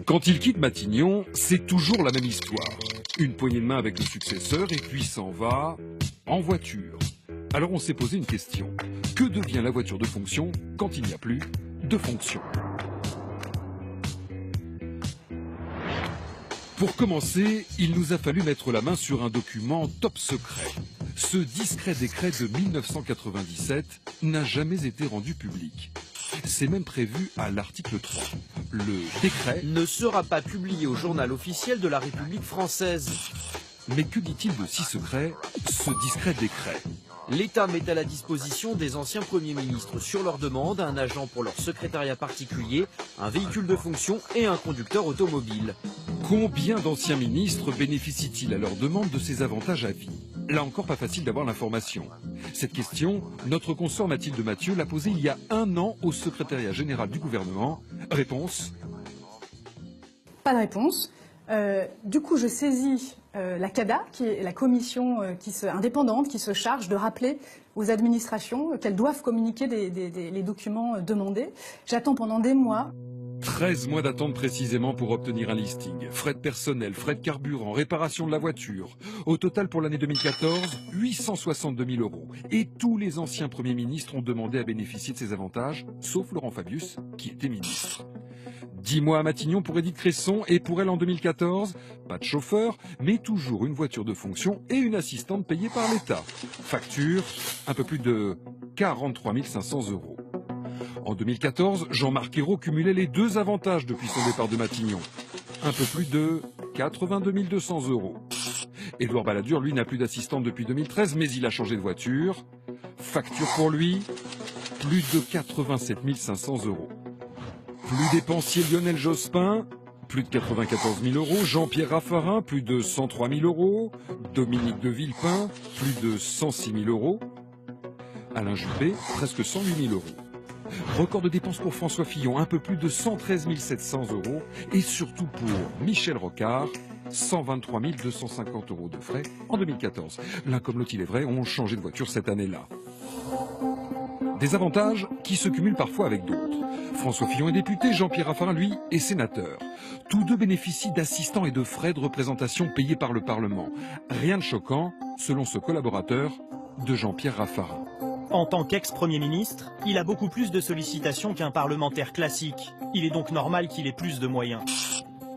Quand il quitte Matignon, c'est toujours la même histoire. Une poignée de main avec le successeur et puis s'en va en voiture. Alors on s'est posé une question. Que devient la voiture de fonction quand il n'y a plus de fonction? Pour commencer, il nous a fallu mettre la main sur un document top secret. Ce discret décret de 1997 n'a jamais été rendu public. C'est même prévu à l'article 3. Le décret ne sera pas publié au journal officiel de la République française. Mais que dit-il de si secret, ce discret décret? L'État met à la disposition des anciens premiers ministres sur leur demande un agent pour leur secrétariat particulier, un véhicule de fonction et un conducteur automobile. Combien d'anciens ministres bénéficient-ils à leur demande de ces avantages à vie? Là encore, pas facile d'avoir l'information. Cette question, notre consort Mathilde Mathieu l'a posée il y a 1 an au secrétariat général du gouvernement. Réponse? Pas de réponse. Du coup, je saisis la CADA, qui est la commission indépendante qui se charge de rappeler aux administrations qu'elles doivent communiquer les documents demandés. J'attends pendant des mois. 13 mois d'attente précisément pour obtenir un listing. Frais de personnel, frais de carburant, réparation de la voiture. Au total pour l'année 2014, 862 000 €. Et tous les anciens premiers ministres ont demandé à bénéficier de ces avantages, sauf Laurent Fabius, qui était ministre. 10 mois à Matignon pour Édith Cresson et pour elle en 2014, pas de chauffeur, mais toujours une voiture de fonction et une assistante payée par l'État. Facture, un peu plus de 43 500 €. En 2014, Jean-Marc Ayrault cumulait les 2 avantages depuis son départ de Matignon. Un peu plus de 82 200 €. Édouard Balladur, lui, n'a plus d'assistante depuis 2013, mais il a changé de voiture. Facture pour lui, plus de 87 500 €. Plus dépensier Lionel Jospin, plus de 94 000 €. Jean-Pierre Raffarin, plus de 103 000 €. Dominique de Villepin, plus de 106 000 €. Alain Juppé, presque 108 000 €. Record de dépenses pour François Fillon, un peu plus de 113 700 €. Et surtout pour Michel Rocard, 123 250 € de frais en 2014. L'un comme l'autre, il est vrai, ont changé de voiture cette année-là. Des avantages qui se cumulent parfois avec d'autres. François Fillon est député, Jean-Pierre Raffarin, lui, est sénateur. Tous deux bénéficient d'assistants et de frais de représentation payés par le Parlement. Rien de choquant, selon ce collaborateur de Jean-Pierre Raffarin. En tant qu'ex-premier ministre, il a beaucoup plus de sollicitations qu'un parlementaire classique. Il est donc normal qu'il ait plus de moyens.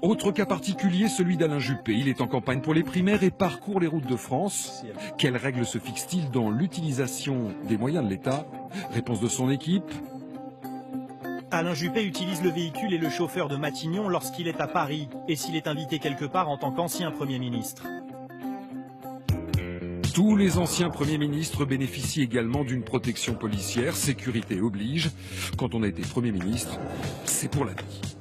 Autre cas particulier, celui d'Alain Juppé. Il est en campagne pour les primaires et parcourt les routes de France. Quelles règles se fixe-t-il dans l'utilisation des moyens de l'État? Réponse de son équipe. Alain Juppé utilise le véhicule et le chauffeur de Matignon lorsqu'il est à Paris et s'il est invité quelque part en tant qu'ancien Premier ministre. Tous les anciens premiers ministres bénéficient également d'une protection policière, sécurité oblige. Quand on a été Premier ministre, c'est pour la vie.